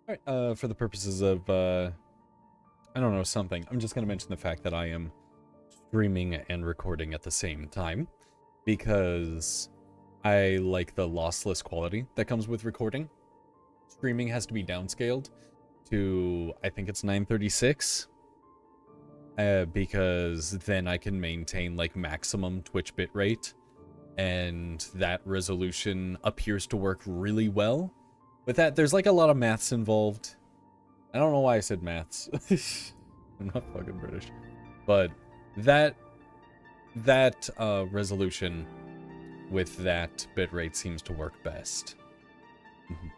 All right, for the purposes of, I don't know, something, I'm just going to mention the fact that I am streaming and recording at the same time because I like the lossless quality that comes with recording. Streaming has to be downscaled to, I think it's 936, because then I can maintain like maximum Twitch bitrate, and that resolution appears to work really well. With that, there's like a lot of maths involved. I don't know why I said maths. I'm not fucking British. But that resolution with that bitrate seems to work best.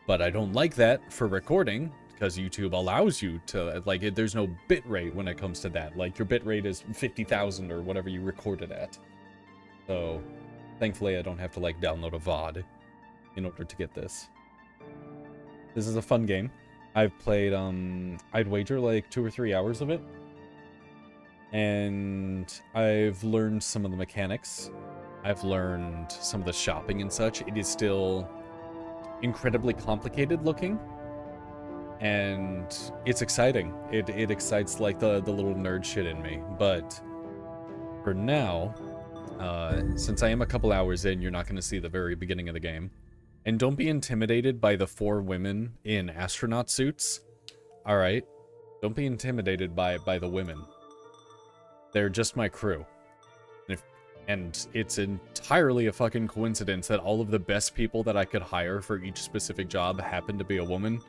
But I don't like that for recording, because YouTube allows you to, like, there's no bitrate when it comes to that. Like, your bitrate is 50,000 or whatever you recorded at. So, thankfully I don't have to, like, download a VOD in order to get this. This is a fun game. I've played, I'd wager like 2 or 3 hours of it. And I've learned some of the mechanics. I've learned some of the shopping and such. It is still incredibly complicated looking. And it's exciting. It excites like the little nerd shit in me. But for now, since I am a couple hours in, you're not going to see the very beginning of the game. And don't be intimidated by the 4 women in astronaut suits. Alright? Don't be intimidated by the women. They're just my crew. And it's entirely a fucking coincidence that all of the best people that I could hire for each specific job happen to be a woman.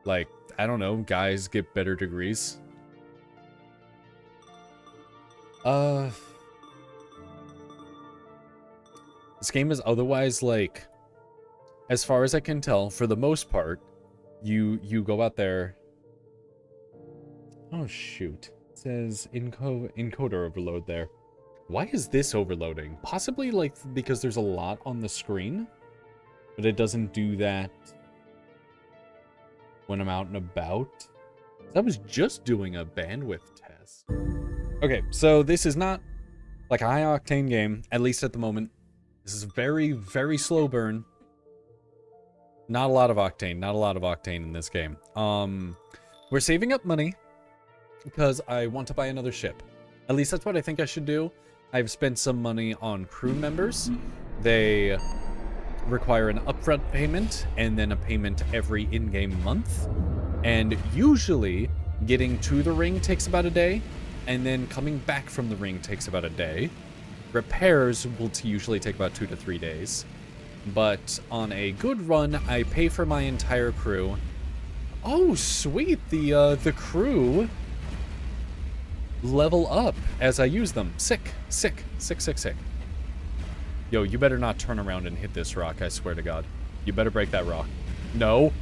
Like, I don't know, guys get better degrees. This game is otherwise, like, as far as I can tell, for the most part, you go out there. Oh shoot. It says encoder overload there. Why is this overloading? Possibly like because there's a lot on the screen, but it doesn't do that when I'm out and about. I was just doing a bandwidth test. Okay, so this is not like a high octane game, at least at the moment. This is a very, very slow burn. Not a lot of octane in this game. We're saving up money because I want to buy another ship. At least that's what I think I should do. I've spent some money on crew members. They require an upfront payment and then a payment every in-game month. And usually getting to the ring takes about a day, and then coming back from the ring takes about a day. Repairs will usually take about 2 to 3 days. But on a good run, I pay for my entire crew. Oh, sweet! The crew level up as I use them. Sick. Yo, you better not turn around and hit this rock, I swear to God. You better break that rock. No.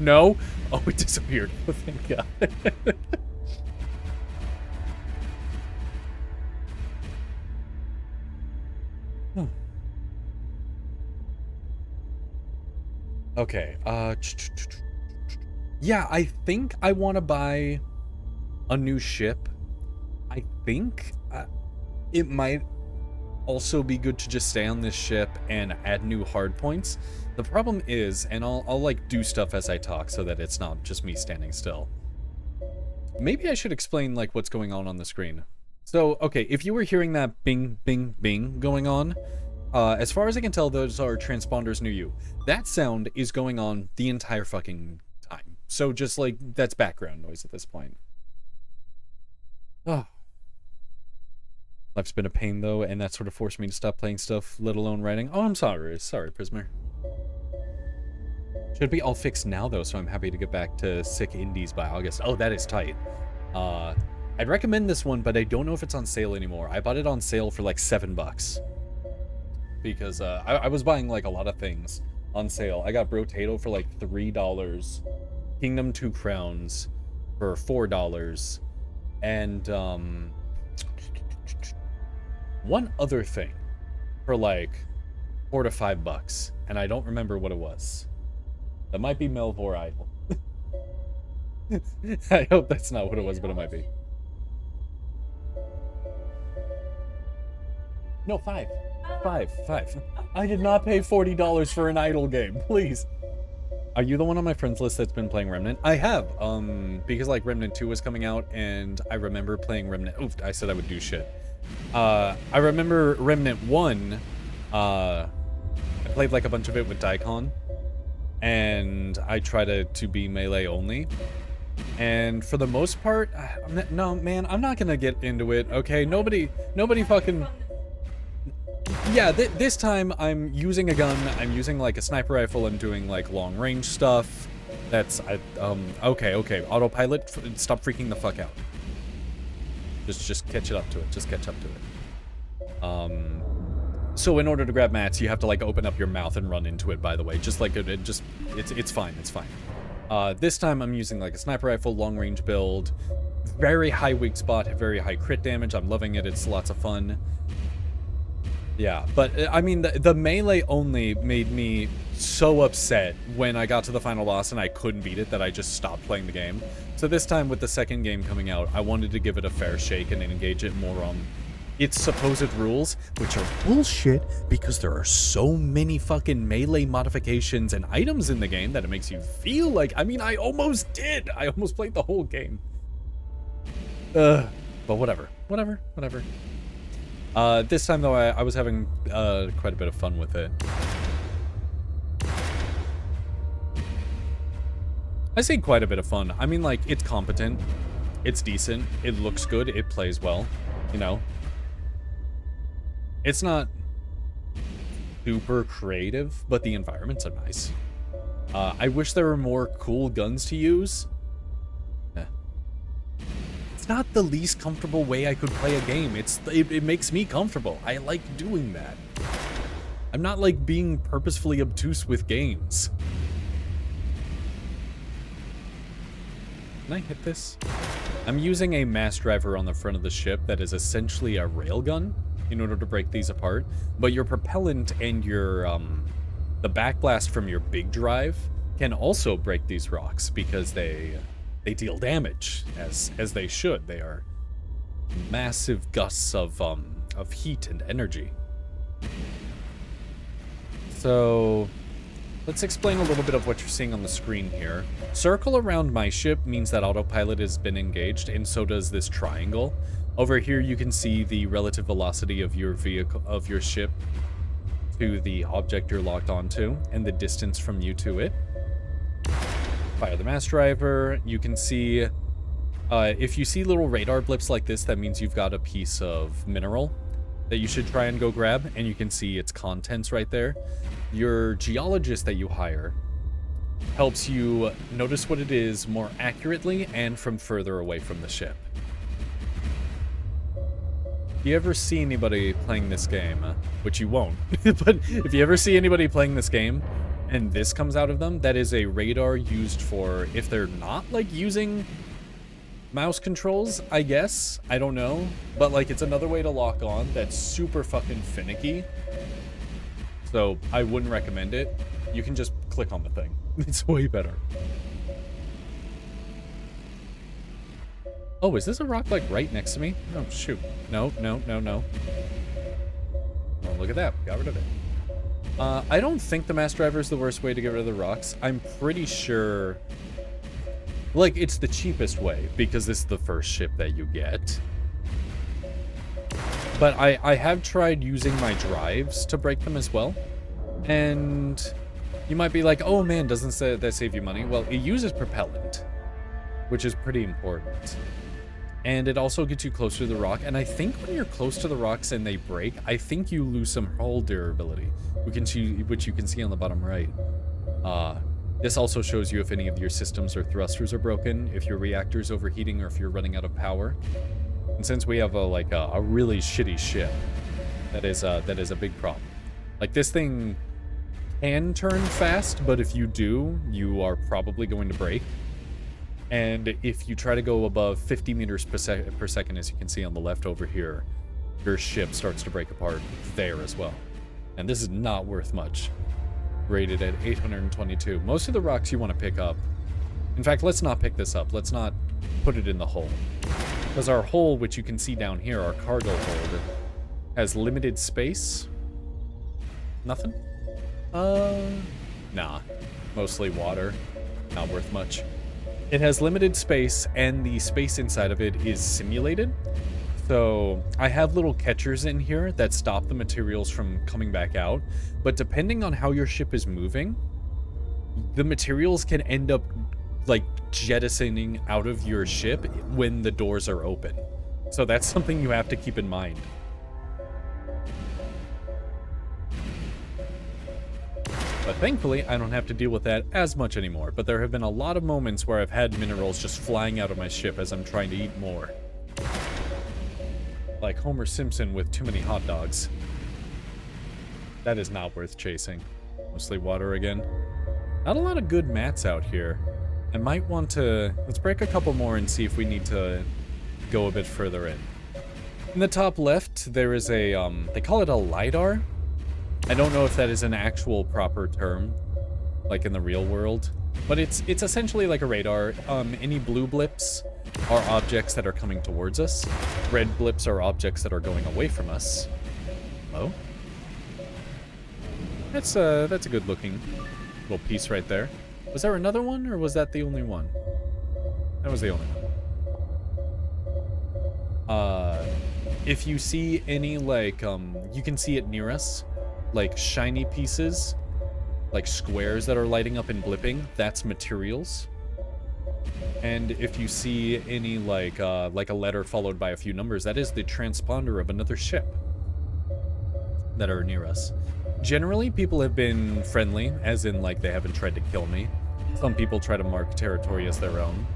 Oh, it disappeared. Oh, thank God. Okay, yeah, I think I want to buy a new ship. I think it might also be good to just stay on this ship and add new hard points. The problem is, and I'll like do stuff as I talk so that it's not just me standing still. Maybe I should explain like what's going on the screen. So, okay, if you were hearing that bing, bing, bing going on, as far as I can tell, those are transponders near you. That sound is going on the entire fucking time. So just like, that's background noise at this point. Oh. Life's been a pain though, and that sort of forced me to stop playing stuff, let alone writing. Oh, I'm sorry, Prismer. Should be all fixed now though, so I'm happy to get back to sick indies by August. Oh, that is tight. I'd recommend this one, but I don't know if it's on sale anymore. I bought it on sale for like $7. Because I was buying like a lot of things on sale. I got Brotato for like $3, Kingdom 2 Crowns for $4, and one other thing for like $4 to $5, and I don't remember what it was. That might be Melvor Idol. I hope that's not what it was, but it might be. No, five. I did not pay $40 for an idle game, please. Are you the one on my friends list that's been playing Remnant? I have, because like Remnant 2 was coming out, and I remember playing Remnant. Oof, I said I would do shit. I remember Remnant 1. I played like a bunch of it with Daikon, and I tried to be melee only. And for the most part, no, man, I'm not gonna get into it. Okay, nobody fucking. Yeah, this time I'm using a gun. I'm using like a sniper rifle. I'm doing like long range stuff. That's okay. Autopilot, stop freaking the fuck out. Just catch it up to it. Just catch up to it. So in order to grab mats, you have to like open up your mouth and run into it. By the way, just like it's fine. It's fine. This time I'm using like a sniper rifle, long range build, very high weak spot, very high crit damage. I'm loving it. It's lots of fun. Yeah, but I mean, the melee only made me so upset when I got to the final boss and I couldn't beat it that I just stopped playing the game. So this time with the second game coming out, I wanted to give it a fair shake and engage it more on its supposed rules, which are bullshit because there are so many fucking melee modifications and items in the game that it makes you feel like, I mean, I almost did. I almost played the whole game. But whatever. This time, though, I was having quite a bit of fun with it. I say quite a bit of fun. I mean, like, it's competent. It's decent. It looks good. It plays well. You know? It's not super creative, but the environments are nice. I wish there were more cool guns to use. Not the least comfortable way I could play a game. It makes me comfortable. I like doing that. I'm not like being purposefully obtuse with games. Can I hit this? I'm using a mass driver on the front of the ship that is essentially a railgun in order to break these apart, but your propellant and your the backblast from your big drive can also break these rocks because they deal damage, as they should. They are massive gusts of heat and energy. So let's explain a little bit of what you're seeing on the screen here. Circle around my ship means that autopilot has been engaged, and so does this triangle. Over here you can see the relative velocity of your vehicle, of your ship, to the object you're locked onto, and the distance from you to it. Fire the mass driver. You can see, if you see little radar blips like this, that means you've got a piece of mineral that you should try and go grab, and you can see its contents right there. Your geologist that you hire helps you notice what it is more accurately and from further away from the ship. If you ever see anybody playing this game, which you won't, but if you ever see anybody playing this game, and this comes out of them, that is a radar used for if they're not like using mouse controls, I guess. I don't know. But like it's another way to lock on that's super fucking finicky. So I wouldn't recommend it. You can just click on the thing. It's way better. Oh, is this a rock like right next to me? Oh, shoot. No. Oh, look at that. Got rid of it. I don't think the mass driver is the worst way to get rid of the rocks. I'm pretty sure, like, it's the cheapest way because this is the first ship that you get. But I have tried using my drives to break them as well. And you might be like, oh man, doesn't that save you money? Well, it uses propellant, which is pretty important. And it also gets you closer to the rock. And I think when you're close to the rocks and they break, I think you lose some hull durability, which you can see on the bottom right. This also shows you if any of your systems or thrusters are broken, if your reactor's overheating, or if you're running out of power. And since we have a really shitty ship, that is a big problem. Like, this thing can turn fast, but if you do, you are probably going to break. And if you try to go above 50 meters per second, as you can see on the left over here, your ship starts to break apart there as well. And this is not worth much. Rated at 822. Most of the rocks you want to pick up. In fact, let's not pick this up. Let's not put it in the hull. Because our hull, which you can see down here, our cargo hold, has limited space. Nothing? Nah. Mostly water. Not worth much. It has limited space, and the space inside of it is simulated. So I have little catchers in here that stop the materials from coming back out. But depending on how your ship is moving, the materials can end up like jettisoning out of your ship when the doors are open. So that's something you have to keep in mind. But thankfully, I don't have to deal with that as much anymore. But there have been a lot of moments where I've had minerals just flying out of my ship as I'm trying to eat more. Like Homer Simpson with too many hot dogs. That is not worth chasing. Mostly water again. Not a lot of good mats out here. I might want to... Let's break a couple more and see if we need to go a bit further in. In the top left, there is a... they call it a LiDAR. I don't know if that is an actual proper term, like in the real world, but it's essentially like a radar. Any blue blips are objects that are coming towards us. Red blips are objects that are going away from us. Oh, that's a good looking little piece right there. Was there another one, or was that the only one? That was the only one. If you see any like you can see it near us. Like shiny pieces, like squares that are lighting up and blipping, that's materials. And if you see any like a letter followed by a few numbers, that is the transponder of another ship that are near us. Generally, people have been friendly, as in like they haven't tried to kill me. Some people try to mark territory as their own,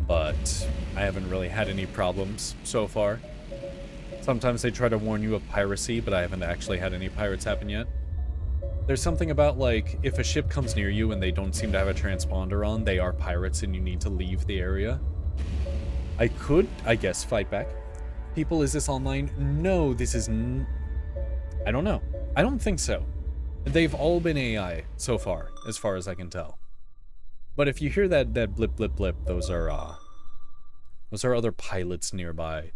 but I haven't really had any problems so far. Sometimes they try to warn you of piracy, but I haven't actually had any pirates happen yet. There's something about, like, if a ship comes near you and they don't seem to have a transponder on, they are pirates and you need to leave the area. I could, I guess, fight back. People, is this online? No, this is... I don't know. I don't think so. They've all been AI so far as I can tell. But if you hear that blip, blip, blip, those are other pilots nearby.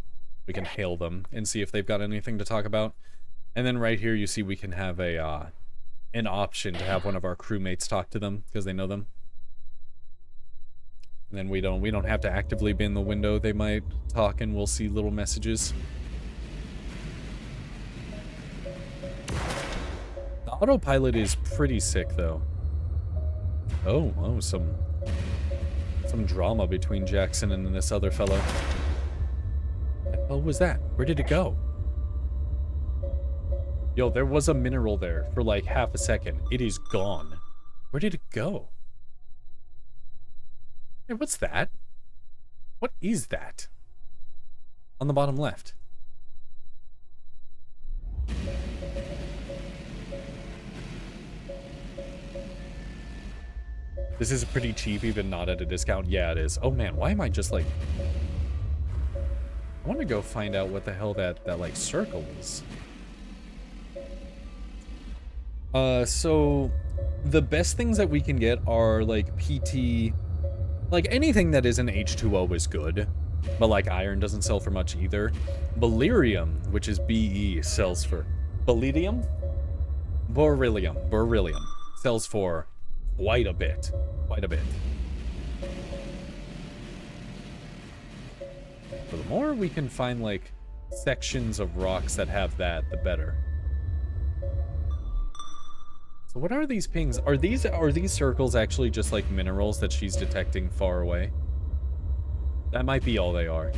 We can hail them and see if they've got anything to talk about. And then right here you see we can have a an option to have one of our crewmates talk to them because they know them. And then we don't have to actively be in the window. They might talk and we'll see little messages. The autopilot is pretty sick though. Oh, some drama between Jackson and this other fellow. What was that? Where did it go? Yo, there was a mineral there for like half a second. It is gone. Where did it go? Hey, what's that? What is that? On the bottom left. This is pretty cheap, even not at a discount. Yeah, it is. Oh man, why am I just like... I want to go find out what the hell that like circle is. So the best things that we can get are like PT, like anything that isn't H2O is good, but like iron doesn't sell for much either. Beryllium, which is BE, sells for beryllium sells for quite a bit. So the more we can find, like, sections of rocks that have that, the better. So what are these pings? Are these circles actually just, like, minerals that she's detecting far away? That might be all they are.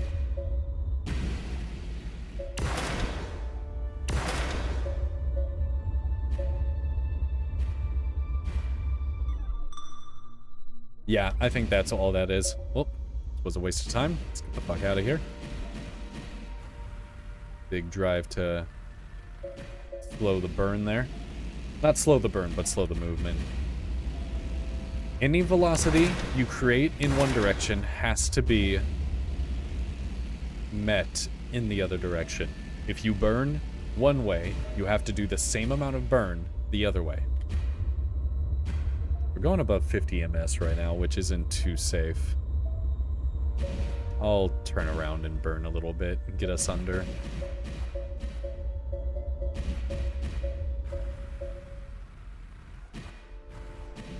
Yeah, I think that's all that is. Well, it was a waste of time. Let's get the fuck out of here. Big drive to slow the burn there. Not slow the burn, but slow the movement. Any velocity you create in one direction has to be met in the other direction. If you burn one way, you have to do the same amount of burn the other way. We're going above 50 ms right now, which isn't too safe. I'll turn around and burn a little bit and get us under.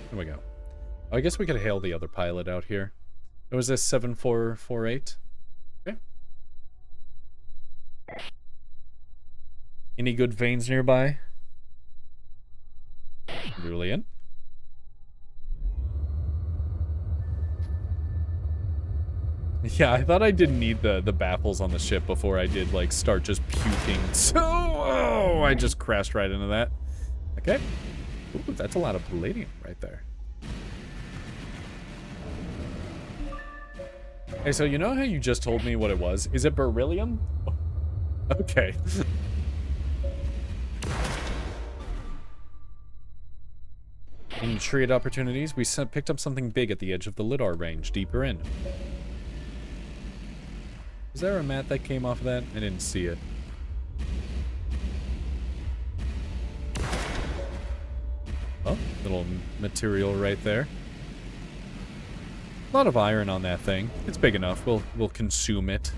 There we go. Oh, I guess we could hail the other pilot out here. It was this 7448. Okay. Any good veins nearby? Julian? Yeah, I thought I didn't need the baffles on the ship before I did, like, start just puking. So, oh, I just crashed right into that. Okay. Ooh, that's a lot of palladium right there. Hey, so you know how you just told me what it was? Is it beryllium? Okay. In trade opportunities, we picked up something big at the edge of the lidar range, deeper in. Is there a mat that came off of that? I didn't see it. Oh, little material right there. A lot of iron on that thing. It's big enough. We'll consume it.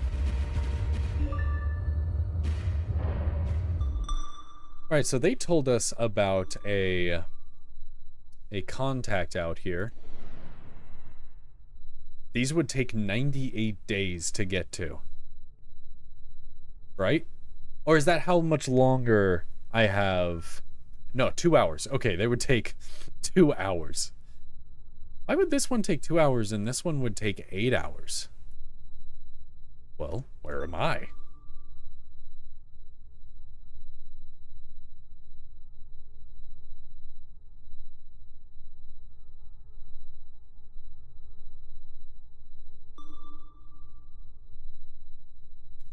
Alright, so they told us about a contact out here. These would take 98 days to get to. Right? Or is that how much longer I have? No, 2 hours. Okay, they would take 2 hours. Why would this one take 2 hours and this one would take 8 hours? Well, where am I?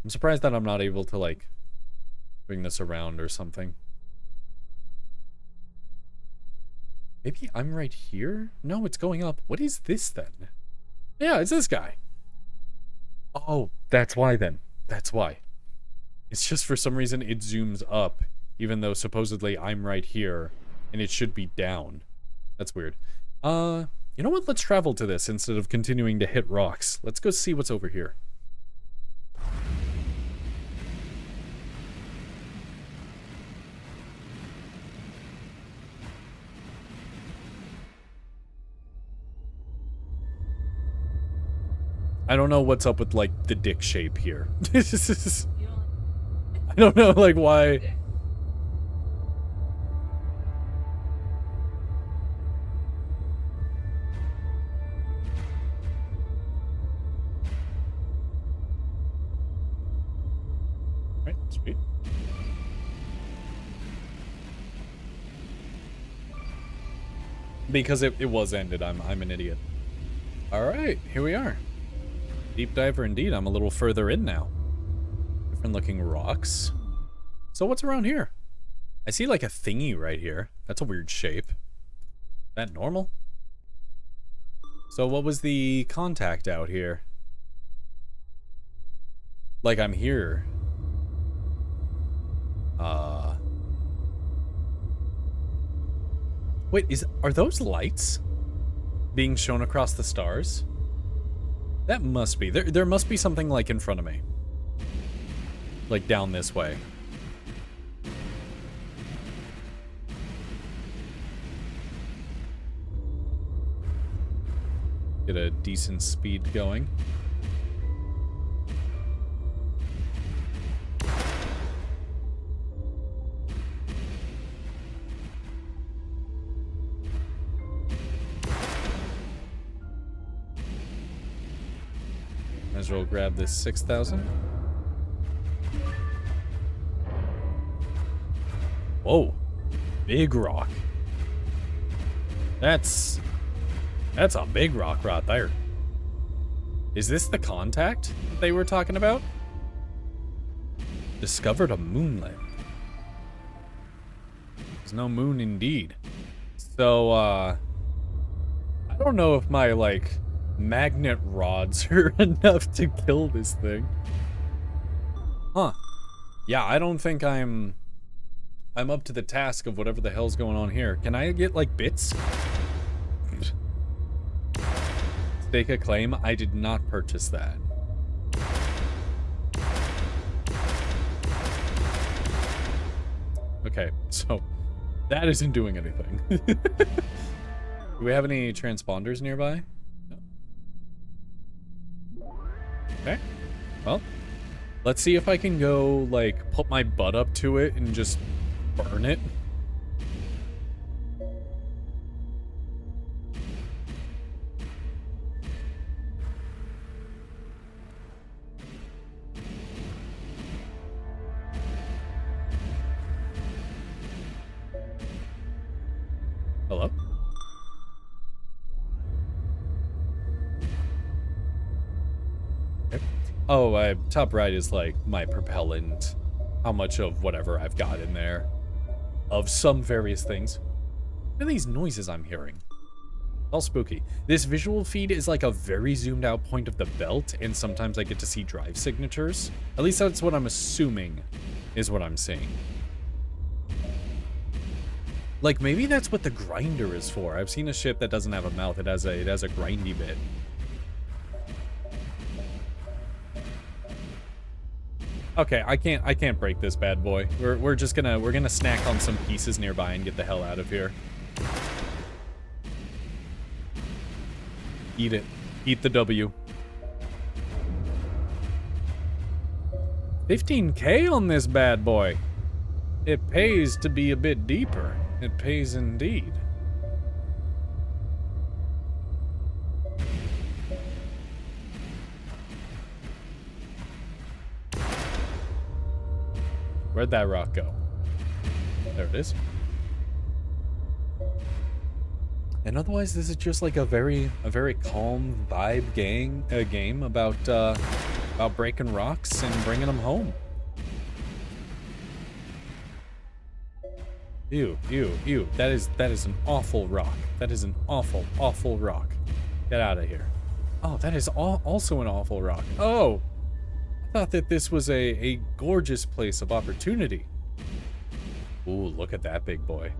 I'm surprised that I'm not able to, like, bring this around or something. Maybe I'm right here? No, it's going up. What is this then? Yeah, it's this guy. Oh, that's why then. That's why. It's just for some reason it zooms up, even though supposedly I'm right here, and it should be down. That's weird. You know what? Let's travel to this instead of continuing to hit rocks. Let's go see what's over here. I don't know what's up with, like, the dick shape here. I don't know, like, why. Alright, sweet. Because it was ended, I'm an idiot. Alright, here we are. Deep diver indeed. I'm a little further in now. Different looking rocks. So what's around here? I see like a thingy right here. That's a weird shape. Is that normal? So what was the contact out here? Like I'm here. Wait, are those lights being shown across the stars? That must be. There must be something like in front of me. Like down this way. Get a decent speed going. Might as well grab this 6,000. Whoa. Big rock. That's a big rock right there. Is this the contact that they were talking about? Discovered a moonlet. There's no moon indeed. So, I don't know if my, like, magnet rods are enough to kill this thing. Huh. Yeah, I don't think I'm up to the task of whatever the hell's going on here. Can I get, like, bits? Stake a claim? I did not purchase that. Okay, so that isn't doing anything. Do we have any transponders nearby? No. Okay. Well, let's see if I can go, like, put my butt up to it and just burn it. Hello? Okay. Oh, top right is like my propellant. How much of whatever I've got in there. Of some various things. What are these noises I'm hearing? All spooky. This visual feed is like a very zoomed out point of the belt, and sometimes I get to see drive signatures. At least that's what I'm assuming is what I'm seeing. Like, maybe that's what the grinder is for. I've seen a ship that doesn't have a mouth. It has a grindy bit. Okay, I can't break this bad boy. We're gonna snack on some pieces nearby and get the hell out of here. Eat it. Eat the W. 15K on this bad boy. It pays to be a bit deeper. It pays indeed. Where'd that rock go? There it is. And otherwise, this is just like a very calm vibe game about breaking rocks and bringing them home. Ew, ew, ew. That is an awful rock. That is an awful rock. Get out of here. Oh, that is also an awful rock. Oh, I thought that this was a gorgeous place of opportunity. Ooh, look at that big boy.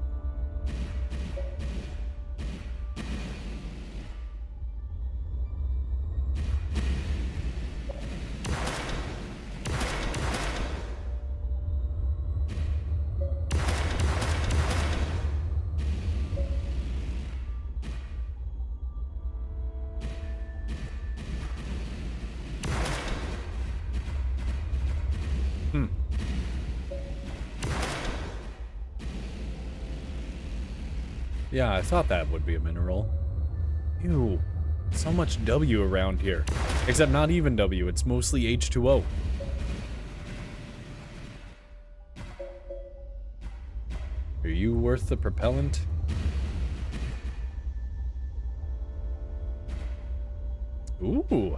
Yeah, I thought that would be a mineral. Ew, so much W around here. Except not even W, it's mostly H2O. Are you worth the propellant? Ooh,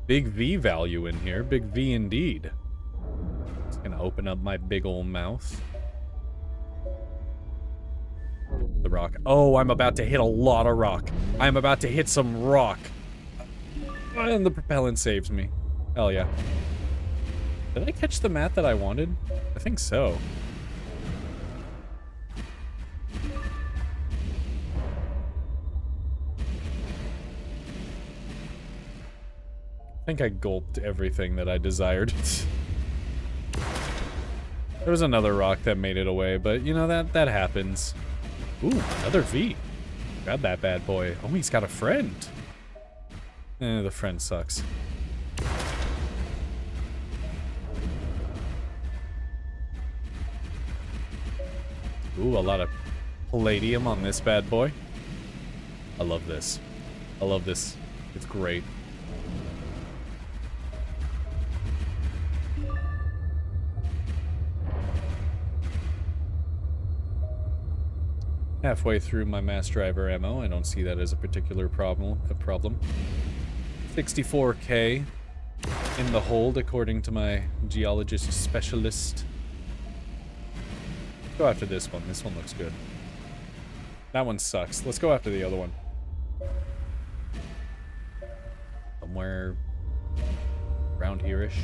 big V value in here, big V indeed. Just gonna open up my big old mouth. The rock. Oh, I'm about to hit a lot of rock. I'm about to hit some rock. And the propellant saves me. Hell yeah. Did I catch the mat that I wanted? I think so. I think I gulped everything that I desired. There was another rock that made it away, but you know, that happens. Ooh, another V. Grab that bad boy. Oh, he's got a friend. The friend sucks. Ooh, a lot of palladium on this bad boy. I love this. I love this. It's great. Halfway through my mass driver ammo. I don't see that as a particular problem. 64K in the hold, according to my geologist specialist. Let's go after this one. This one looks good. That one sucks. Let's go after the other one. Somewhere around here-ish.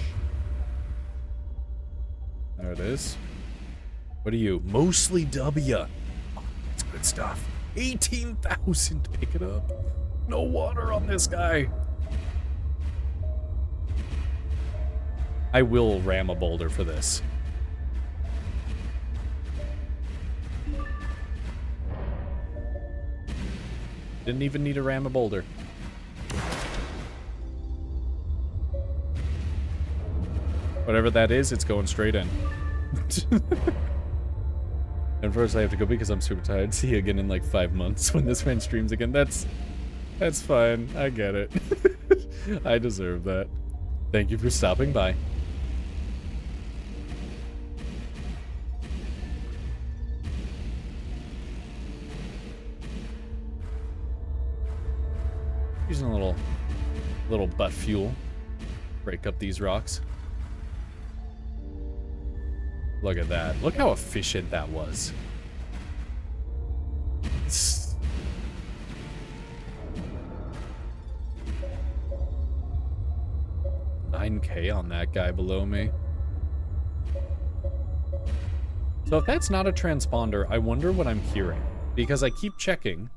There it is. What are you? Mostly W. Good stuff. 18,000. Pick it up. No water on this guy. I will ram a boulder for this. Didn't even need to ram a boulder. Whatever that is, it's going straight in. And first I have to go because I'm super tired. See you again in like 5 months when this man streams again. That's fine. I get it. I deserve that. Thank you for stopping by. Using a little butt fuel. Break up these rocks. Look at that. Look how efficient that was. 9K on that guy below me. So if that's not a transponder, I wonder what I'm hearing. Because I keep checking.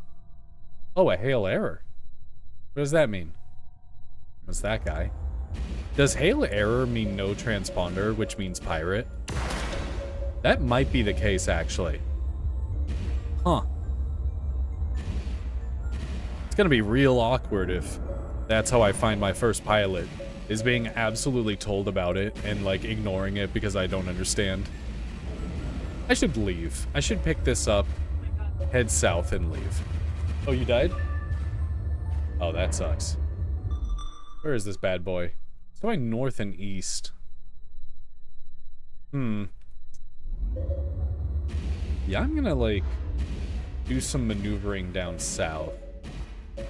Oh, a hail error. What does that mean? What's that guy? Does hail error mean no transponder, which means pirate? That might be the case, actually. Huh. It's gonna be real awkward if that's how I find my first pilot, is being absolutely told about it and, like, ignoring it because I don't understand. I should leave. I should pick this up, head south, and leave. Oh, you died? Oh, that sucks. Where is this bad boy? It's going north and east. Yeah, I'm gonna, like, do some maneuvering down south. Just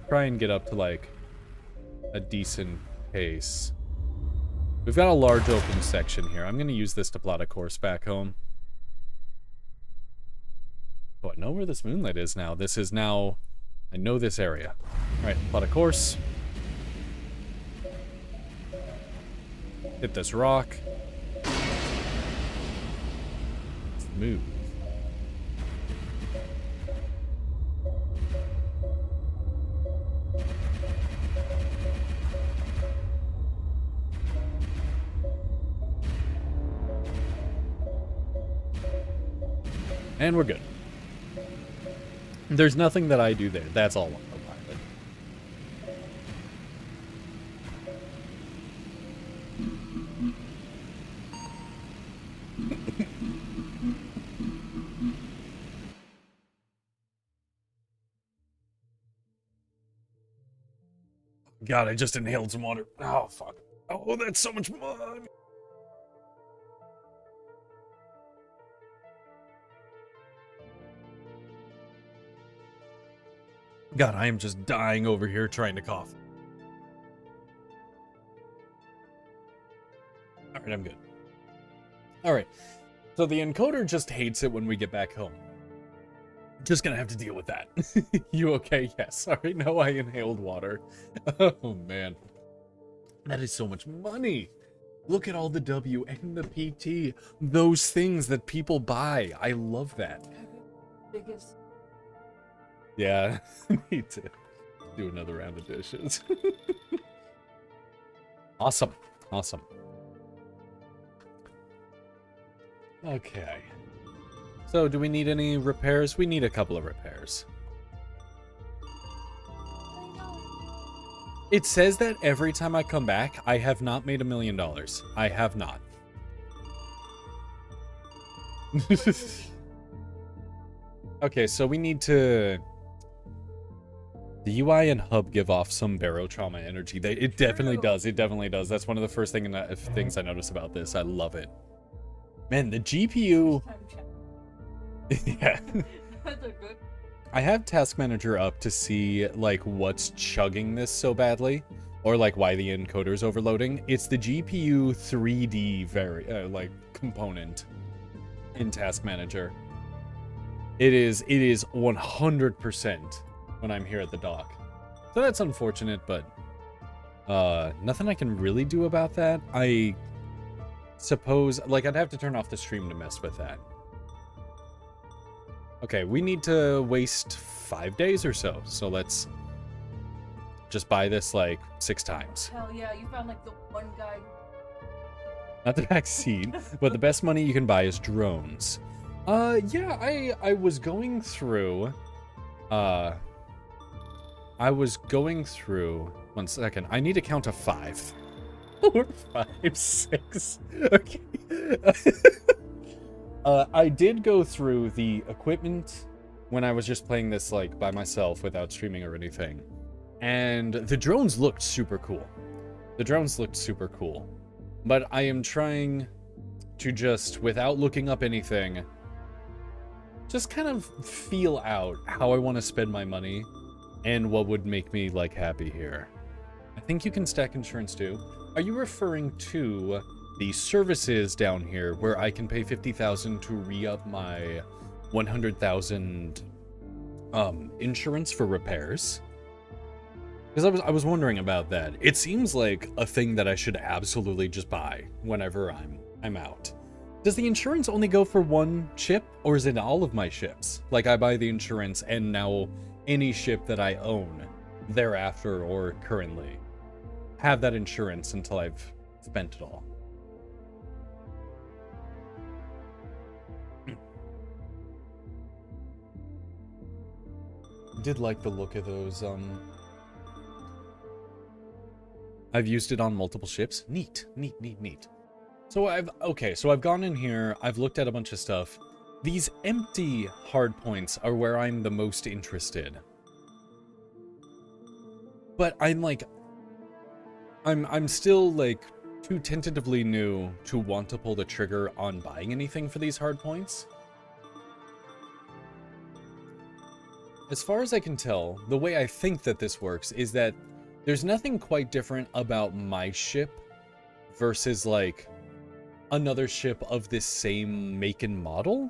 try and get up to, like, a decent pace. We've got a large open section here. I'm gonna use this to plot a course back home. Oh, I know where this moonlight is now. This is now... I know this area. Alright, plot a course. Hit this rock. Smooth. And we're good. There's nothing that I do there. That's all autopilot. God, I just inhaled some water. Oh, fuck. Oh, that's so much money. God, I am just dying over here trying to cough. Alright, I'm good. Alright. So the encoder just hates it when we get back home. Just gonna have to deal with that. You okay? Yes. Alright, no, I inhaled water. Oh, man. That is so much money. Look at all the W and the PT. Those things that people buy. I love that. Biggest. Yeah, need to do another round of dishes. Awesome. Awesome. Okay. So, do we need any repairs? We need a couple of repairs. It says that every time I come back, I have not made $1 million. I have not. Okay, so we need to... The UI and hub give off some barotrauma energy. It definitely does. It definitely does. That's one of the first things I notice about this. I love it. Man, the GPU... Yeah. I have Task Manager up to see, like, what's chugging this so badly. Or, like, why the encoder's overloading. It's the GPU 3D like, component in Task Manager. It is 100% when I'm here at the dock. So that's unfortunate, but nothing I can really do about that. I suppose, like, I'd have to turn off the stream to mess with that. Okay, we need to waste 5 days or so. So let's just buy this, like, 6 times. Hell yeah, you found, like, the one guy. Not the back seat, but the best money you can buy is drones. Yeah, I was going through, uh, one second. I need to count to 5. 4, 5, 6. Okay. I did go through the equipment when I was just playing this, like, by myself without streaming or anything. And the drones looked super cool. But I am trying to just, without looking up anything, just kind of feel out how I want to spend my money and what would make me, like, happy here. I think you can stack insurance too. Are you referring to the services down here where I can pay 50,000 to re-up my 100,000 insurance for repairs? Because I was wondering about that. It seems like a thing that I should absolutely just buy whenever I'm out. Does the insurance only go for one ship, or is it all of my ships? Like, I buy the insurance and now any ship that I own thereafter or currently have that insurance until I've spent it all. Did like the look of those, I've used it on multiple ships. Neat. So I've gone in here, I've looked at a bunch of stuff. These empty hardpoints are where I'm the most interested. But I'm still, like, too tentatively new to want to pull the trigger on buying anything for these hardpoints. As far as I can tell, the way I think that this works is that there's nothing quite different about my ship versus, like, another ship of this same make and model.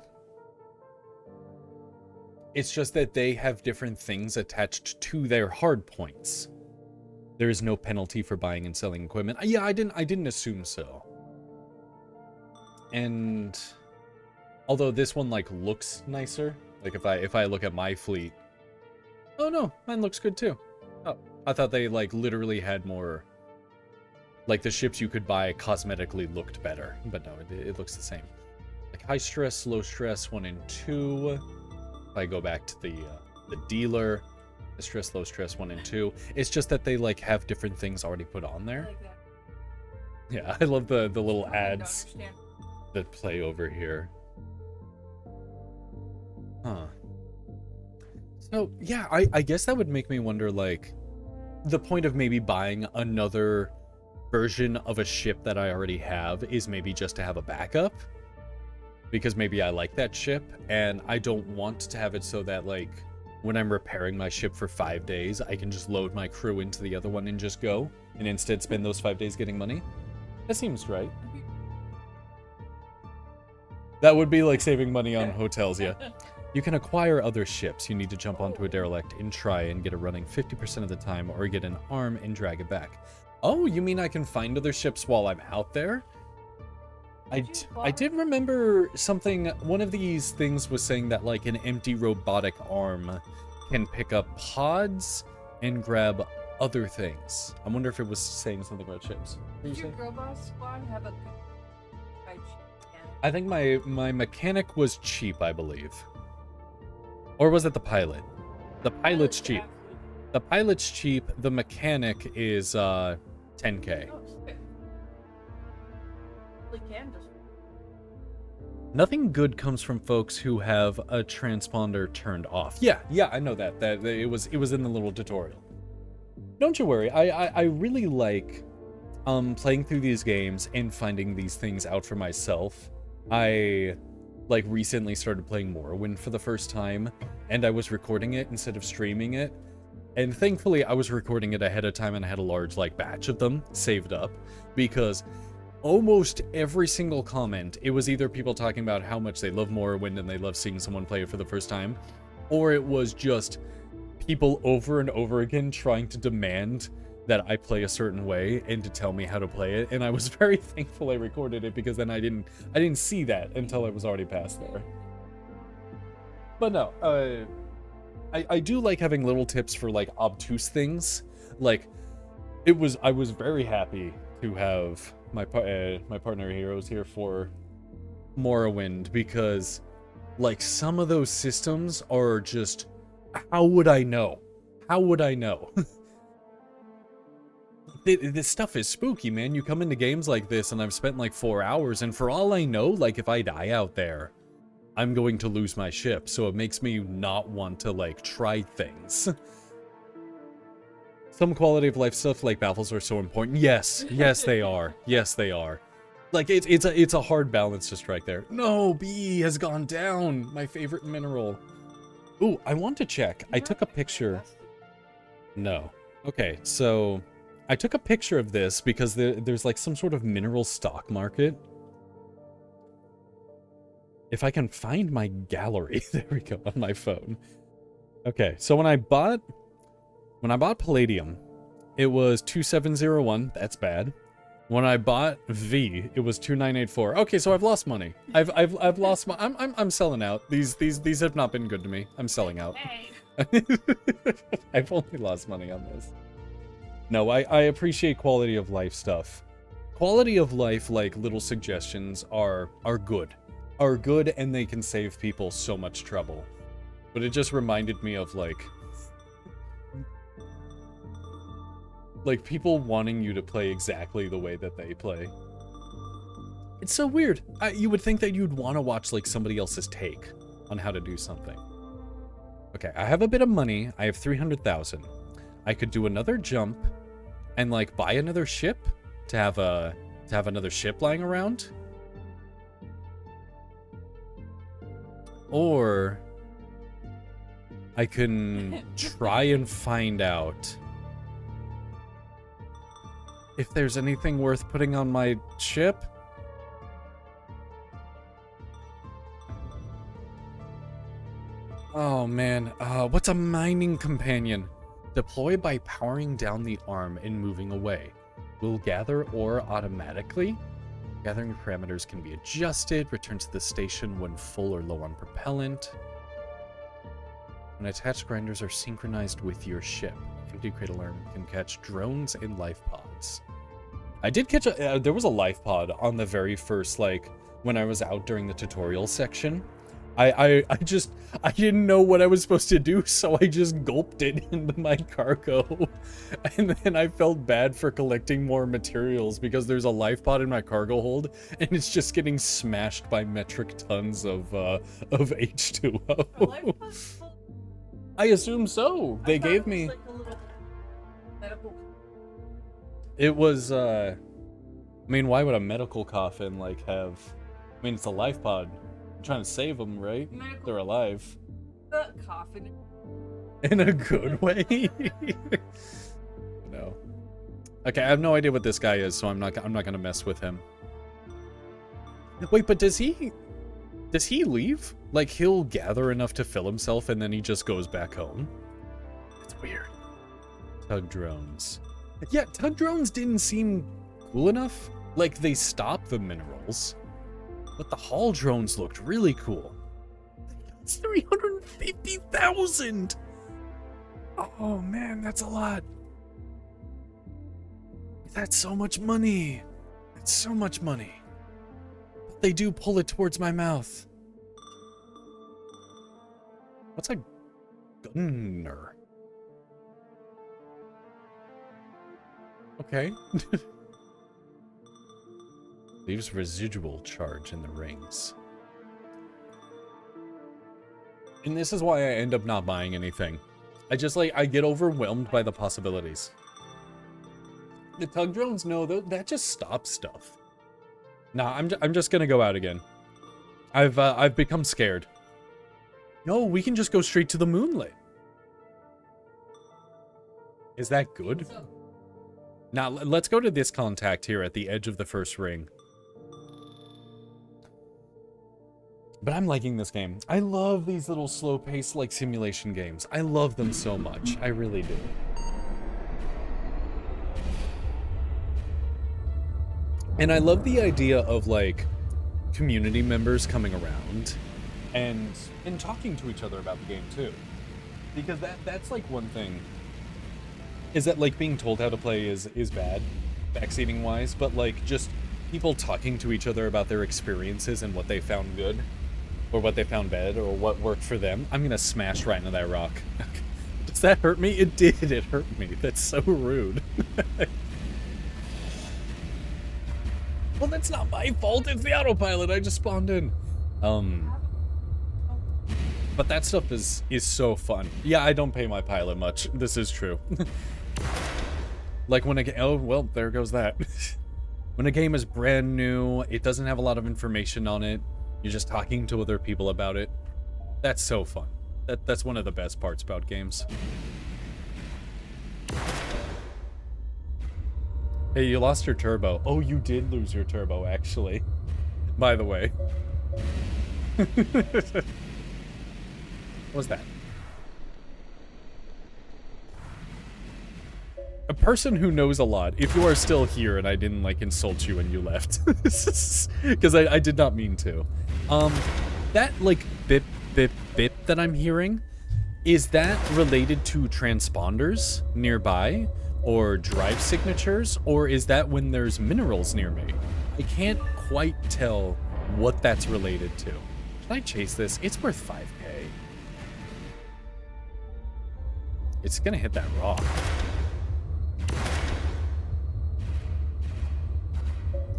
It's just that they have different things attached to their hardpoints. There is no penalty for buying and selling equipment. Yeah, I didn't assume so. And although this one, like, looks nicer, like, if I look at my fleet, oh no, mine looks good too. Oh, I thought they, like, literally had more, like, the ships you could buy cosmetically looked better, but no, it looks the same. Like, high stress, low stress, 1 and 2. If I go back to the dealer, high stress, low stress, 1 and 2. It's just that they, like, have different things already put on there. I like that. Yeah, I love the little I ads understand. that play over here. Huh. So, yeah, I guess that would make me wonder, like, the point of maybe buying another version of a ship that I already have is maybe just to have a backup. Because maybe I like that ship, and I don't want to have it so that, like, when I'm repairing my ship for 5 days, I can just load my crew into the other one and just go, and instead spend those 5 days getting money. That seems right. That would be like saving money on hotels, yeah. You can acquire other ships. You need to jump onto a derelict and try and get it running 50% of the time, or get an arm and drag it back. Oh, you mean I can find other ships while I'm out there? I did remember something, one of these things was saying that, like, an empty robotic arm can pick up pods and grab other things. I wonder if it was saying something about ships. Did your girl boss squad have a good fight mechanic? I think my mechanic was cheap, I believe. Or was it the pilot? The pilot's cheap. The pilot's cheap, the mechanic is 10K. Oh, shit. Really can just. Nothing good comes from folks who have a transponder turned off. Yeah, I know that. That it was in the little tutorial. Don't you worry. I really like playing through these games and finding these things out for myself. I, like, recently started playing Morrowind for the first time, and I was recording it instead of streaming it. And thankfully, I was recording it ahead of time, and I had a large, like, batch of them saved up, because almost every single comment, it was either people talking about how much they love Morrowind and they love seeing someone play it for the first time, or it was just people over and over again trying to demand that I play a certain way and to tell me how to play it. And I was very thankful I recorded it, because then I didn't see that until I was already past there. But no, I do like having little tips for, like, obtuse things. Like, I was very happy to have my partner heroes here for Morrowind, because Like, some of those systems are just, how would I know? How would I know? This stuff is spooky, man. You come into games like this, and I've spent like 4 hours, and for all I know, like, if I die out there, I'm going to lose my ship, so it makes me not want to, like, try things. Some quality of life stuff, like baffles, are so important. Yes, yes they are. Yes, they are. Like, it's a hard balance to strike there. No, B has gone down. My favorite mineral. Ooh, I want to check. I took a picture. No. Okay, so I took a picture of this because there's like some sort of mineral stock market. If I can find my gallery, there we go, on my phone. Okay, so when I bought palladium, it was 2701. That's bad. When I bought V, it was 2984. Okay, so I've lost money. I've lost my. I'm selling out. These have not been good to me. I'm selling out. Hey. I've only lost money on this. No, I appreciate quality of life stuff. Quality of life, like, little suggestions are good. Are good, and they can save people so much trouble. But it just reminded me of, like people wanting you to play exactly the way that they play. It's so weird. You would think that you'd want to watch, like, somebody else's take on how to do something. Okay, I have a bit of money. I have 300,000. I could do another jump and, like, buy another ship to have another ship lying around. Or I can try and find out if there's anything worth putting on my ship. Oh man, what's a mining companion? Deploy by powering down the arm and moving away. Will gather ore automatically. Gathering parameters can be adjusted. Return to the station when full or low on propellant. When attached grinders are synchronized with your ship. Empty crate alarm can catch drones and life pods. I did catch there was a life pod on the very first, like, when I was out during the tutorial section. I didn't know what I was supposed to do, so I just gulped it into my cargo. And then I felt bad for collecting more materials because there's a life pod in my cargo hold, and it's just getting smashed by metric tons of H2O. I assume so. They gave me. Like a little medical. It was. I mean, why would a medical coffin like have? I mean, it's a life pod. I'm trying to save them, right? Medical. They're alive. The coffin. In a good way. No. Okay, I have no idea what this guy is, so I'm not gonna mess with him. Wait, but does he leave? Like, he'll gather enough to fill himself and then he just goes back home? It's weird. Tug drones. Yeah, tug drones didn't seem cool enough. Like, they stop the minerals. But the haul drones looked really cool. It's 350,000! Oh man, that's a lot. That's so much money. That's so much money. But they do pull it towards my mouth. What's a gunner? Okay. Leaves residual charge in the rings. And this is why I end up not buying anything. I get overwhelmed by the possibilities. The tug drones, no, that just stops stuff. Nah, I'm just gonna go out again. I've become scared. Yo, we can just go straight to the moonlit. Is that good? Now, let's go to this contact here at the edge of the first ring. But I'm liking this game. I love these little slow-paced, like, simulation games. I love them so much. I really do. And I love the idea of, like, community members coming around and talking to each other about the game, too. Because that's, like, one thing. Is that, like, being told how to play is bad, backseating-wise, but, like, just people talking to each other about their experiences and what they found good. or what they found bad, or what worked for them, I'm gonna smash right into that rock. Does that hurt me? It did. It hurt me. That's so rude. Well, that's not my fault. It's the autopilot. I just spawned in. But that stuff is so fun. Yeah, I don't pay my pilot much. This is true. Like when I get, oh, well, there goes that. When a game is brand new, it doesn't have a lot of information on it. You're just talking to other people about it. That's so fun. That's one of the best parts about games. Hey, you lost your turbo. Oh, you did lose your turbo, actually. By the way. What was that? A person who knows a lot, if you are still here and I didn't, like, insult you and you left. Because I did not mean to. That, like, bip, bip, bip that I'm hearing, is that related to transponders nearby? Or drive signatures? Or is that when there's minerals near me? I can't quite tell what that's related to. Should I chase this? It's worth 5k. It's gonna hit that rock.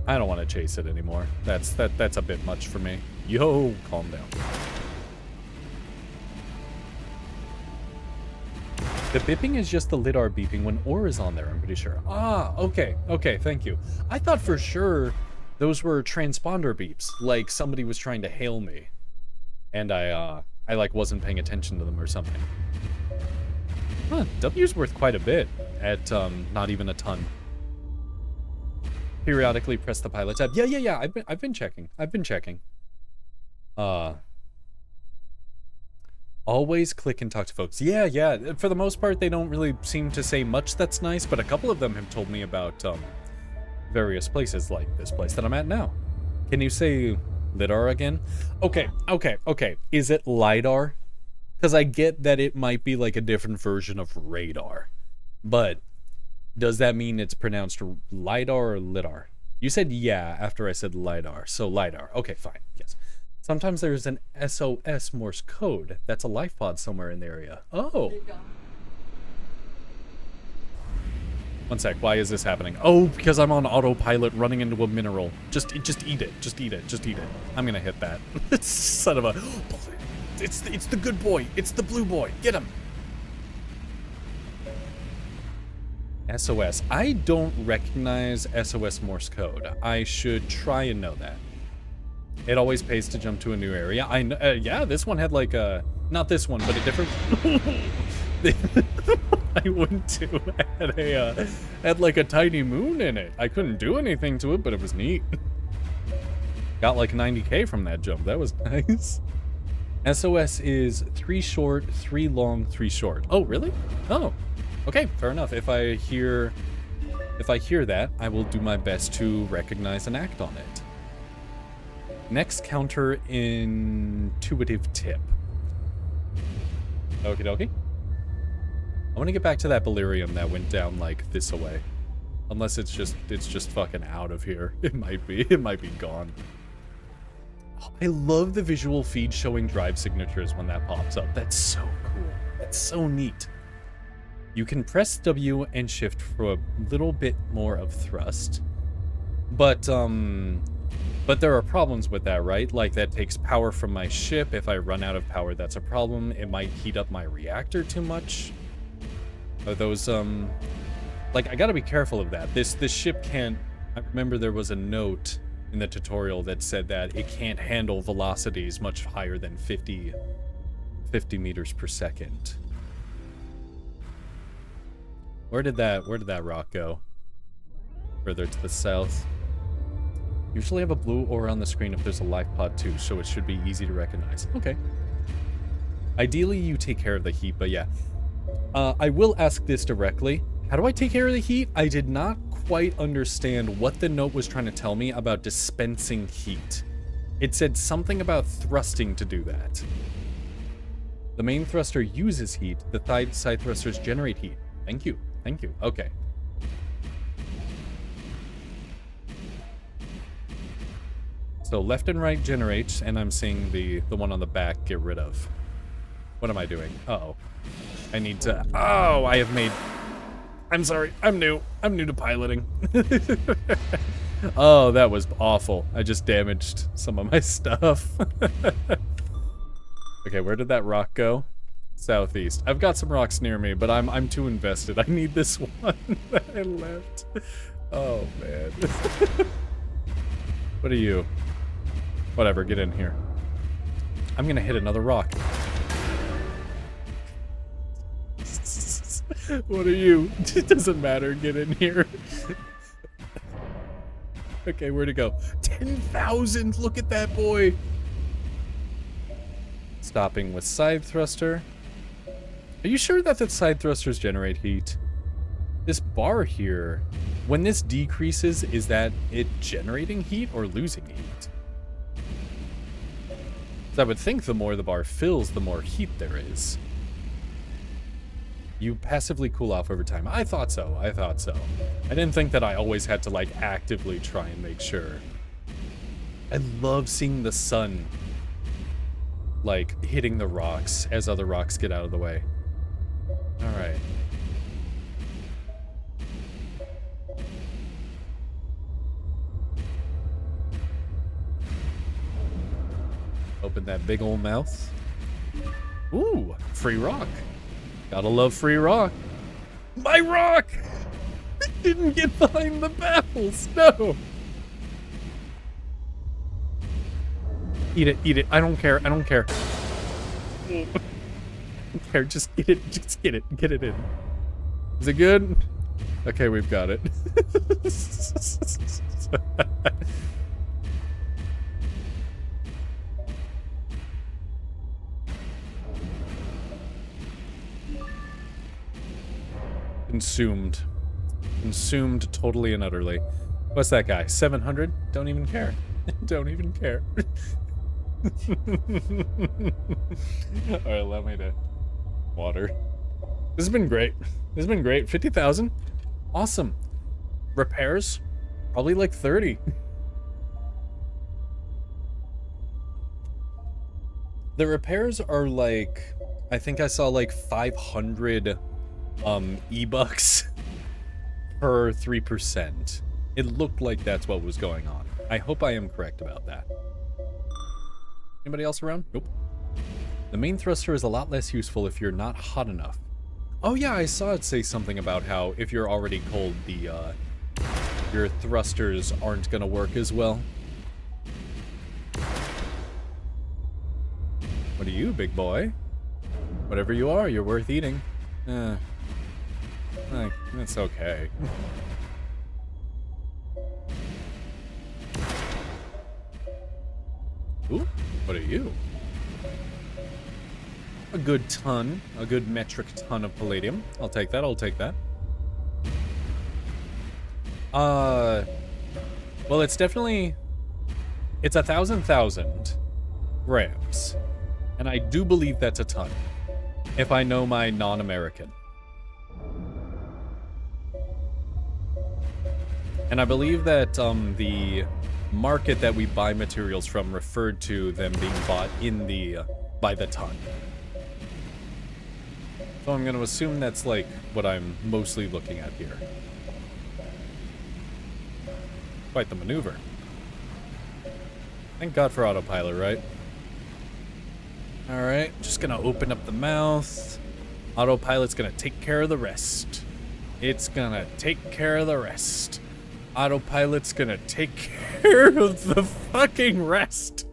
I don't want to chase it anymore. That's a bit much for me. Yo, calm down. The bipping is just the lidar beeping when ore is on there, I'm pretty sure. Ah, okay, okay, thank you. I thought for sure those were transponder beeps, like somebody was trying to hail me. And I like wasn't paying attention to them or something. Huh, W's worth quite a bit at not even a ton. Periodically press the pilot tab. Yeah, I've been checking. Always click and talk to folks. Yeah. For the most part, they don't really seem to say much that's nice, but a couple of them have told me about various places, like this place that I'm at now. Can you say lidar again? Okay. Is it LiDAR? Because I get that it might be like a different version of radar. But does that mean it's pronounced LiDAR or lidar? You said yeah after I said LiDAR, so LiDAR. Okay, fine, yes. Sometimes there's an SOS Morse code. That's a life pod somewhere in the area. Oh. One sec, why is this happening? Oh, because I'm on autopilot running into a mineral. Just eat it. Just eat it. I'm gonna hit that. Son of a... It's the good boy. It's the blue boy. Get him. SOS. I don't recognize SOS Morse code. I should try and know that. It always pays to jump to a new area. I know, yeah, this one had like a... Not this one, but a different... I went to had like a tiny moon in it. I couldn't do anything to it, but it was neat. Got like 90k from that jump. That was nice. SOS is 3 short, 3 long, 3 short. Oh, really? Oh, okay, fair enough. If I hear that, I will do my best to recognize and act on it. Next counter intuitive tip. Okie dokie. I want to get back to that Delirium that went down like this away. Unless it's just fucking out of here. It might be gone. Oh, I love the visual feed showing drive signatures when that pops up. That's so cool. That's so neat. You can press W and shift for a little bit more of thrust. But there are problems with that, right? Like, that takes power from my ship. If I run out of power, that's a problem. It might heat up my reactor too much. Are those, like, I gotta be careful of that. This ship can't... I remember there was a note in the tutorial that said that it can't handle velocities much higher than 50 meters per second. Where did that rock go? Further to the south. Usually have a blue aura on the screen if there's a life pod too, so it should be easy to recognize. Okay. Ideally, you take care of the heat, but yeah. I will ask this directly. How do I take care of the heat? I did not quite understand what the note was trying to tell me about dispensing heat. It said something about thrusting to do that. The main thruster uses heat. The side thrusters generate heat. Thank you. Okay. So left and right generates, and I'm seeing the one on the back get rid of. What am I doing? Uh-oh. I need to... Oh, I have made... I'm sorry. I'm new. I'm new to piloting. Oh, that was awful. I just damaged some of my stuff. Okay, where did that rock go? Southeast. I've got some rocks near me, but I'm too invested. I need this one that I left. Oh, man. What are you? Whatever, get in here. I'm gonna hit another rock. What are you? It doesn't matter, get in here. Okay, where'd it go? 10,000, look at that boy. Stopping with side thruster. Are you sure that the side thrusters generate heat? This bar here, when this decreases, is that it generating heat or losing heat? I would think the more the bar fills, the more heat there is. You passively cool off over time. I thought so. I thought so. I didn't think that I always had to, like, actively try and make sure. I love seeing the sun, like, hitting the rocks as other rocks get out of the way. Alright. Open that big old mouth. Ooh, free rock. Gotta love free rock. My rock! It didn't get behind the baffles, no! Eat it, eat it. I don't care, I don't care. I don't care, just get it, get it in. Is it good? Okay, we've got it. Consumed. Consumed totally and utterly. What's that guy? 700? Don't even care. Don't even care. Alright, allow me to... Water. This has been great. This has been great. 50,000? Awesome. Repairs? Probably like 30. The repairs are like... I think I saw like 500... E-bucks per 3%. It looked like that's what was going on. I hope I am correct about that. Anybody else around? Nope. The main thruster is a lot less useful if you're not hot enough. Oh yeah, I saw it say something about how if you're already cold, your thrusters aren't gonna work as well. What are you, big boy? Whatever you are, you're worth eating. That's okay. Ooh, what are you? A good ton, a good metric ton of palladium. I'll take that, I'll take that. Well, it's definitely... It's 1,000 grams. And I do believe that's a ton. If I know my non-American. And I believe that the market that we buy materials from referred to them being bought in the by the ton. So I'm going to assume that's like what I'm mostly looking at here. Quite the maneuver. Thank God for autopilot, right? Alright, just gonna open up the mouth. Autopilot's gonna take care of the rest. It's gonna take care of the rest. Autopilot's gonna take care of the fucking rest.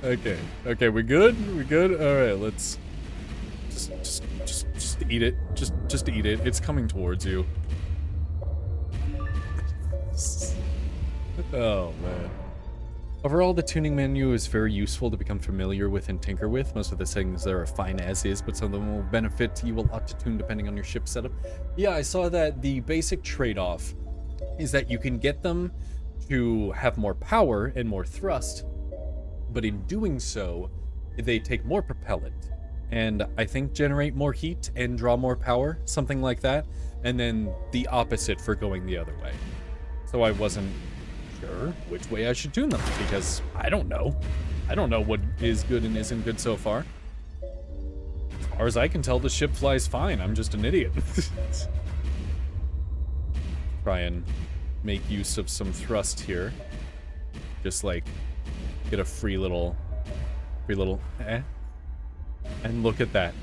Okay, we good? We good? Alright, let's just eat it. Just eat it. It's coming towards you. Oh, man. Overall, the tuning menu is very useful to become familiar with and tinker with. Most of the settings there are fine as is, but some of them will benefit you a lot to tune depending on your ship setup. Yeah, I saw that the basic trade-off is that you can get them to have more power and more thrust, but in doing so, they take more propellant. and I think generate more heat and draw more power, something like that, and then the opposite for going the other way. So I wasn't sure which way I should tune them, because I don't know. I don't know what is good and isn't good so far. As far as I can tell, the ship flies fine. I'm just an idiot. Try and make use of some thrust here. Just like get a free little eh. And look at that.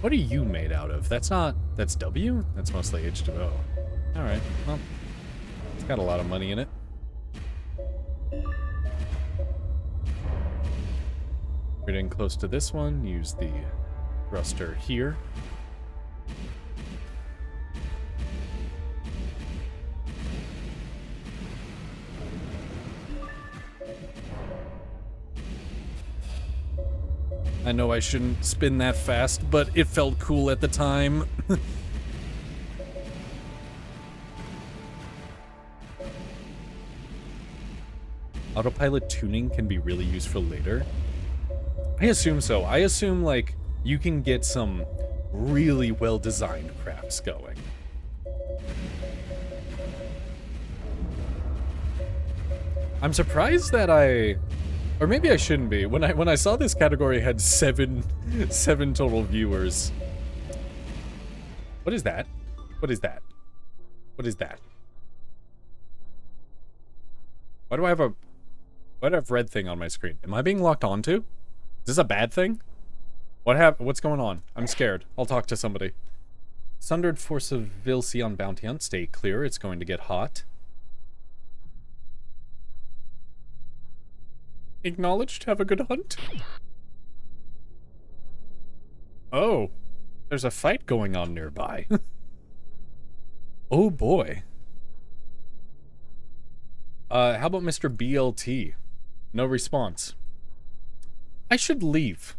What are you made out of? That's W? That's mostly H2O. Alright, well, it's got a lot of money in it. We're getting close to this one. Use the thruster here. I know I shouldn't spin that fast, but it felt cool at the time. Autopilot tuning can be really useful later. I assume so. I assume, like, you can get some really well-designed crafts going. I'm surprised that or maybe I shouldn't be. When I saw this category had seven total viewers. What is that? What is that? What is that? Why do I have red thing on my screen? Am I being locked onto? Is this a bad thing? What's going on? I'm scared. I'll talk to somebody. Sundered force of Vilcy on bounty hunt. Stay clear. It's going to get hot. Acknowledged. Have a good hunt. Oh, there's a fight going on nearby. Oh boy. How about Mr. BLT? No response. I should leave.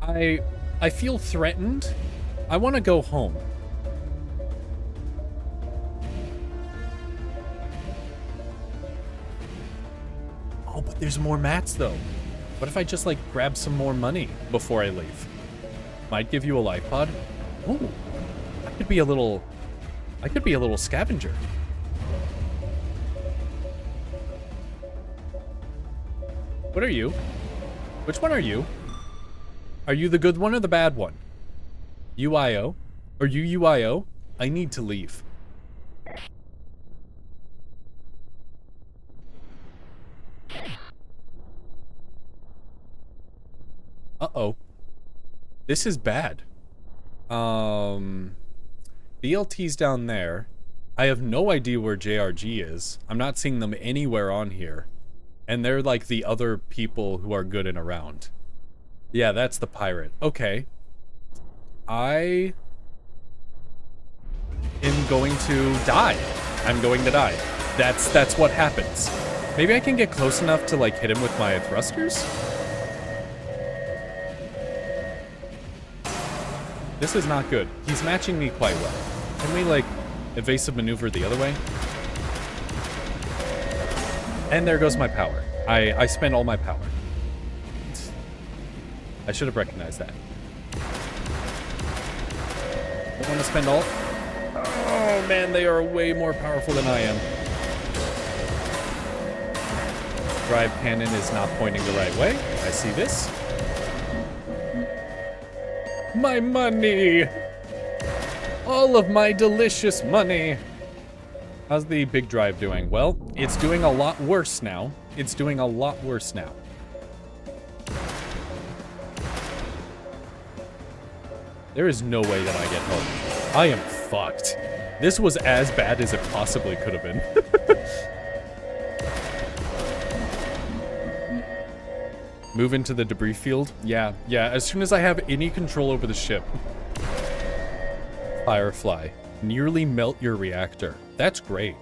I feel threatened. I want to go home. Oh, but there's more mats though. What if I just like grab some more money before I leave? Might give you a life pod. Ooh, I could be a little scavenger. What are you? Which one are you? Are you the good one or the bad one? UIO? Are you UIO? I need to leave. Uh-oh. This is bad. BLT's down there. I have no idea where JRG is. I'm not seeing them anywhere on here. And they're like the other people who are good and around. Yeah, that's the pirate. Okay. I am going to die. I'm going to die. That's what happens. Maybe I can get close enough to like hit him with my thrusters? This is not good. He's matching me quite well. Can we like evasive maneuver the other way? And there goes my power. I spent all my power. I should have recognized that. Don't want to spend all... Oh man, they are way more powerful than I am. Drive cannon is not pointing the right way. I see this. My money! All of my delicious money! How's the big drive doing? Well, it's doing a lot worse now. It's doing a lot worse now. There is no way that I get home. I am fucked. This was as bad as it possibly could have been. Move into the debris field? Yeah, as soon as I have any control over the ship. Firefly. Nearly melt your reactor. That's great.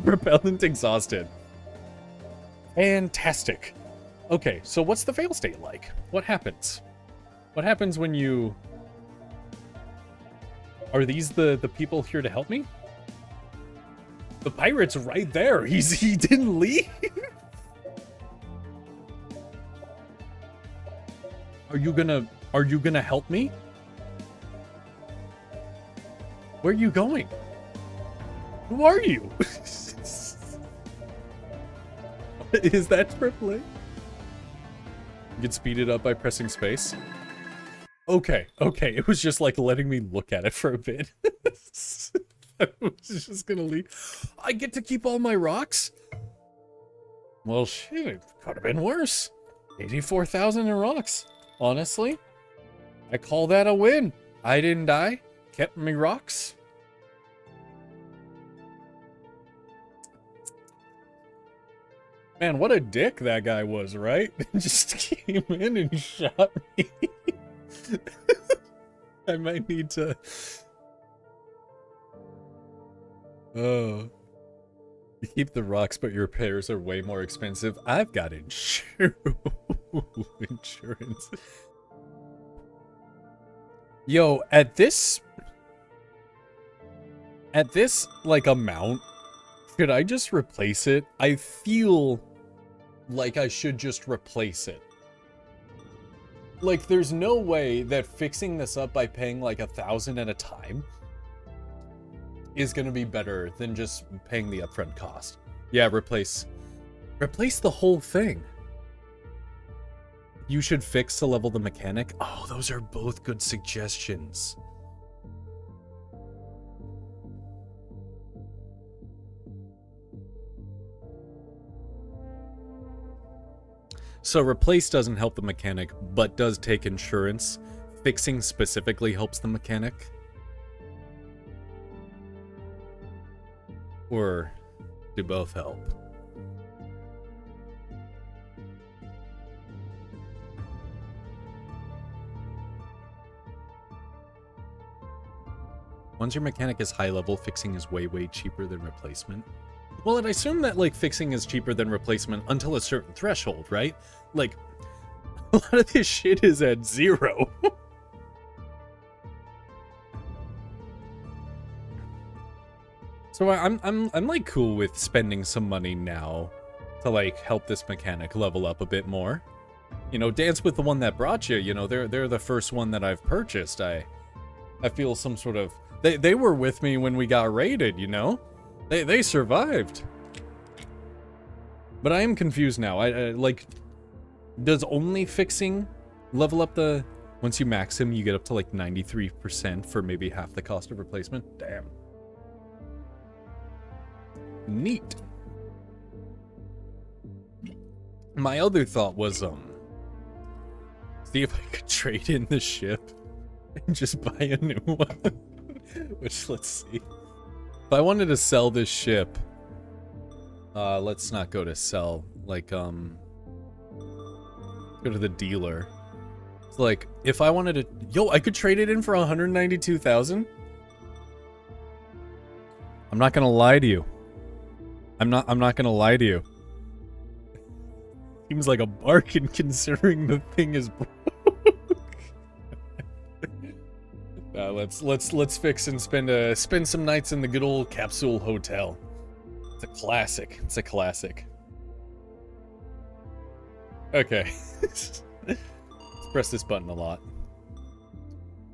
Propellant exhausted. Fantastic. Okay, so what's the fail state like? What happens? What happens when you... Are these the people here to help me? The pirate's right there. He didn't leave. Are you gonna help me? Where are you going? Who are you? Is that AAA? You can speed it up by pressing space. Okay, okay. It was just like letting me look at it for a bit. I was just gonna leave. I get to keep all my rocks? Well, shit, it could have been worse. 84,000 in rocks. Honestly, I call that a win. I didn't die. Kept me rocks. Man, what a dick that guy was, right? Just came in and shot me. I might need to... Oh. You keep the rocks, but your repairs are way more expensive. I've got insurance. Yo, at this, like, amount, should I just replace it? I feel like I should just replace it. Like, there's no way that fixing this up by paying, like, 1,000 at a time is gonna be better than just paying the upfront cost. Yeah, replace the whole thing. You should fix to level the mechanic. Oh, those are both good suggestions. So replace doesn't help the mechanic, but does take insurance. Fixing specifically helps the mechanic. Or do both help? Once your mechanic is high level, fixing is way, way cheaper than replacement. Well, and I assume that, like, fixing is cheaper than replacement until a certain threshold, right? Like, a lot of this shit is at 0. So I'm like cool with spending some money now to, like, help this mechanic level up a bit more. You know, dance with the one that brought you. You know, they're the first one that I've purchased. I feel some sort of... They were with me when we got raided, you know? They survived. But I am confused now. I like, does only fixing level up the... Once you max him, you get up to like 93% for maybe half the cost of replacement? Damn. Neat. My other thought was, see if I could trade in the ship and just buy a new one. Which, let's see. If I wanted to sell this ship, let's not go to sell. Like, go to the dealer. It's like, if I wanted to... Yo, I could trade it in for 192,000? I'm not gonna lie to you. I'm not gonna lie to you. Seems like a bargain considering the thing is broke. Let's fix and spend some nights in the good old capsule hotel. It's a classic. It's a classic. Okay. Let's press this button a lot.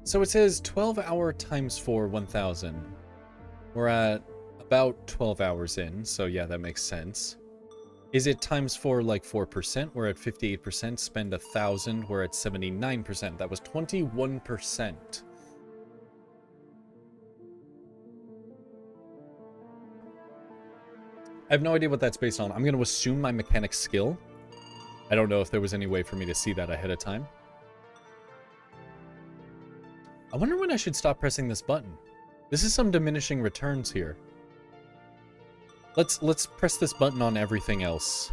So it says 12-hour times 4, 1,000. We're at about 12 hours in, so yeah, that makes sense. Is it times 4 like 4%? We're at 58%. Spend 1,000. We're at 79%. That was 21%. I have no idea what that's based on. I'm going to assume my mechanic's skill. I don't know if there was any way for me to see that ahead of time. I wonder when I should stop pressing this button. This is some diminishing returns here. Let's press this button on everything else.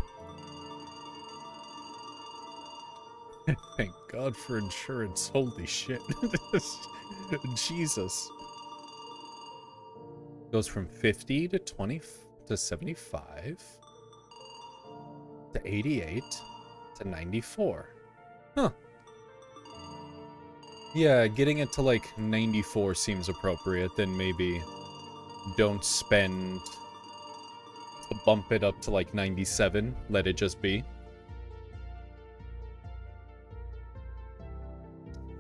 Thank God for insurance. Holy shit. Jesus. Goes from 50 to 20 to 75 to 88 to 94. Huh. Yeah, getting it to like 94 seems appropriate. Then maybe don't spend to bump it up to like 97. Let it just be.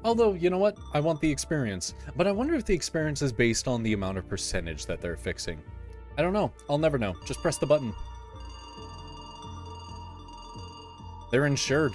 Although, you know what? I want the experience. But I wonder if the experience is based on the amount of percentage that they're fixing. I don't know. I'll never know. Just press the button. They're insured.